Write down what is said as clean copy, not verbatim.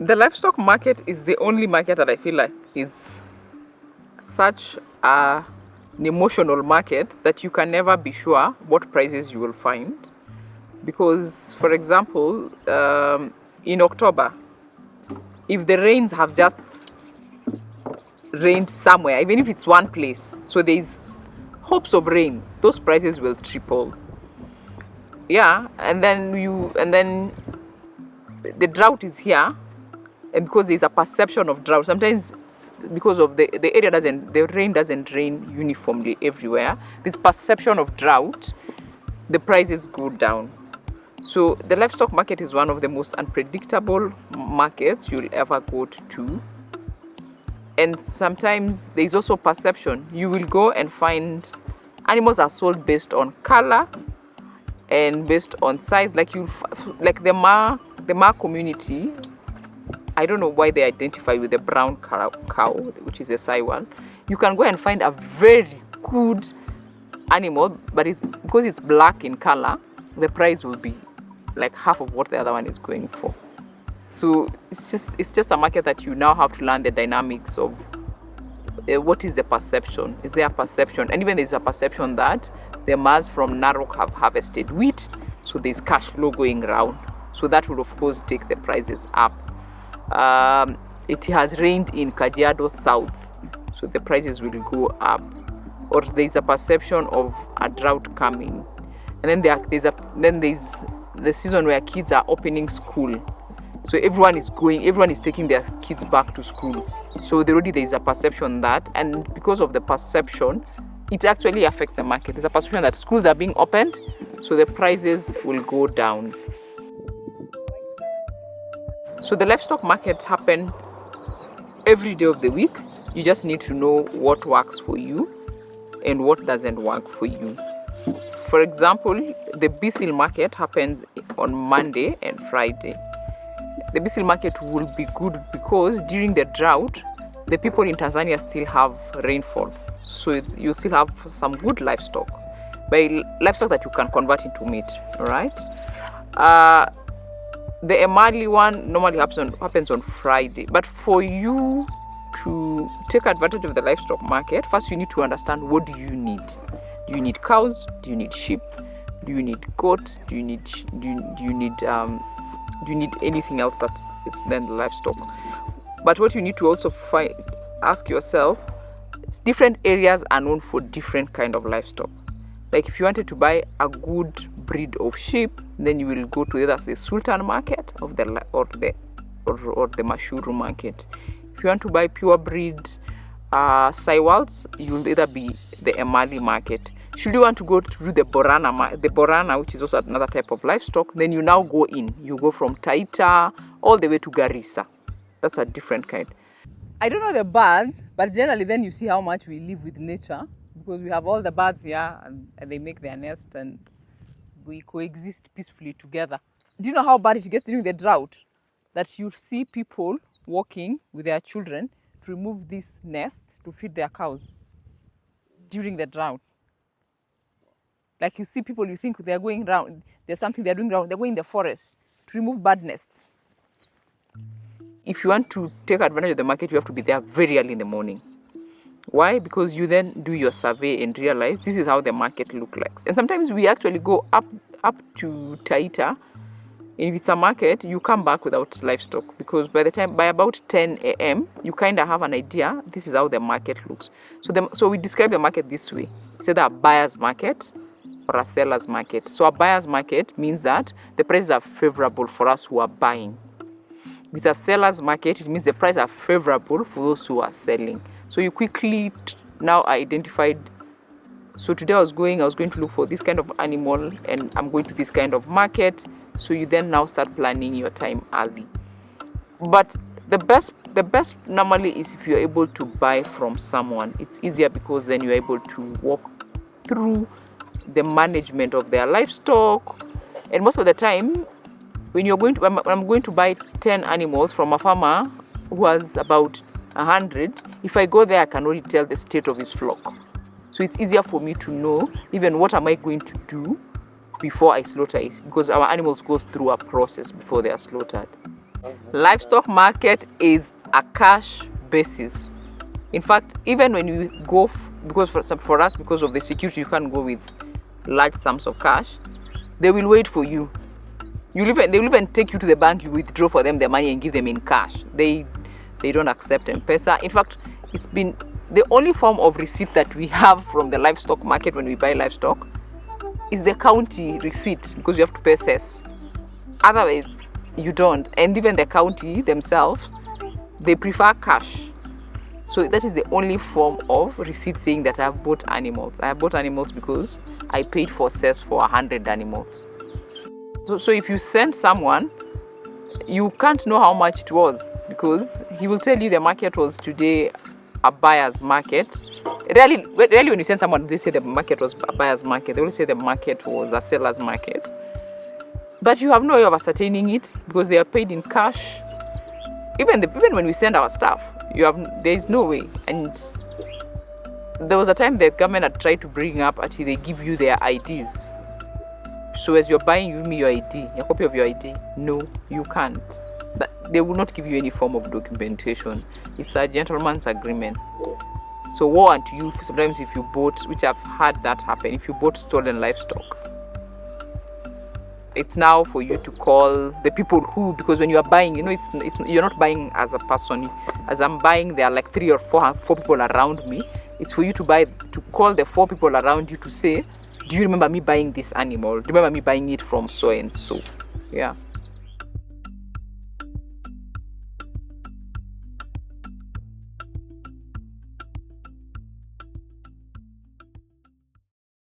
The livestock market is the only market that I feel like is such an emotional market that you can never be sure what prices you will find. Because, for example, in October, if the rains have just rained somewhere, even if it's one place, so there's hopes of rain, those prices will triple. Yeah, and then the drought is here, and because there's a perception of drought, sometimes because of the rain doesn't rain uniformly everywhere, this perception of drought, the prices go down. So the livestock market is one of the most unpredictable markets you'll ever go to. And sometimes there's also perception. You will go and find animals are sold based on color and based on size. Like the Ma community, I don't know why they identify with the brown cow, which is a Saiwan. You can go and find a very good animal, but because it's black in color, the price will be like half of what the other one is going for. So it's just a market that you now have to learn the dynamics of what is the perception. Is there a perception? And even there's a perception that the Mars from Narok have harvested wheat, so there's cash flow going around. So that will of course take the prices up. It has rained in Kajiado South, so the prices will go up. Or there's a perception of a drought coming, and then there's the season where kids are opening school, so everyone is taking their kids back to school. So already there is a perception that, and because of the perception, it actually affects the market. There's a perception that schools are being opened, so the prices will go down. So the livestock market happen every day of the week. You just need to know what works for you and what doesn't work for you. For example, the Bisil market happens on Monday and Friday. The Bisil market will be good because during the drought, the people in Tanzania still have rainfall. So you still have some good livestock. By livestock that you can convert into meat, all right? The Emali one normally happens on Friday. But for you to take advantage of the livestock market, first you need to understand, what do you need? Do you need cows? Do you need sheep? Do you need goats? Do you need anything else that is then the livestock? But what you need to also ask yourself, different areas are known for different kind of livestock. Like if you wanted to buy a good breed of sheep, then you will go to either the Sultan market or the Mashuru market. If you want to buy pure breed Saiwals, you will either be the Emali market. Should you want to go to the Borana, which is also another type of livestock, then you now go in. You go from Taita all the way to Garissa. That's a different kind. I don't know the birds, but generally then you see how much we live with nature, because we have all the birds here and they make their nest and we coexist peacefully together. Do you know how bad it gets during the drought? That you see people walking with their children to remove this nest to feed their cows during the drought. Like you see people, you think they're going around, there's something they're doing around, they're going in the forest to remove bird nests. If you want to take advantage of the market, you have to be there very early in the morning. Why? Because you then do your survey and realize this is how the market looks like. And sometimes we actually go up to Taita. If it's a market, you come back without livestock, because by about 10 a.m., you kind of have an idea, this is how the market looks. So we describe the market this way. It's either a buyer's market or a seller's market. So a buyer's market means that the prices are favorable for us who are buying. With a seller's market, it means the prices are favorable for those who are selling. So you quickly now identified, so today I was going to look for this kind of animal and I'm going to this kind of market. So you then now start planning your time early. But the best normally is if you're able to buy from someone. It's easier because then you're able to walk through the management of their livestock. And most of the time, when I'm going to buy 10 animals from a farmer who has about 100, if I go there, I can already tell the state of his flock. So it's easier for me to know even what am I going to do before I slaughter it, because our animals go through a process before they are slaughtered. Livestock market is a cash basis. In fact, even when you go, because for us, because of the security, you can't go with large sums of cash. They will wait for you. They will even take you to the bank. You withdraw for them the money and give them in cash. They don't accept M-Pesa. In fact, it's been the only form of receipt that we have from the livestock market when we buy livestock is the county receipt, because you have to pay cess. Otherwise, you don't. And even the county themselves, they prefer cash. So that is the only form of receipt saying that I have bought animals. I have bought animals because I paid for cess for 100 animals. So if you send someone, you can't know how much it was, because he will tell you the market was today a buyer's market. Rarely when you send someone, they say the market was a buyer's market. They will say the market was a seller's market. But you have no way of ascertaining it because they are paid in cash. Even when we send our stuff, there is no way. And there was a time the government had tried to bring up until they give you their IDs. So as you're buying, you give me your ID, your copy of your ID. No, you can't. But they will not give you any form of documentation. It's a gentleman's agreement. So woe unto you sometimes if you bought, which I've had that happen, if you bought stolen livestock. It's now for you to call the people who, because when you are buying, it's you're not buying as a person. As I'm buying, there are like 3 or 4 people around me. It's for you to call the 4 people around you to say, do you remember me buying this animal? Do you remember me buying it from so and so? Yeah.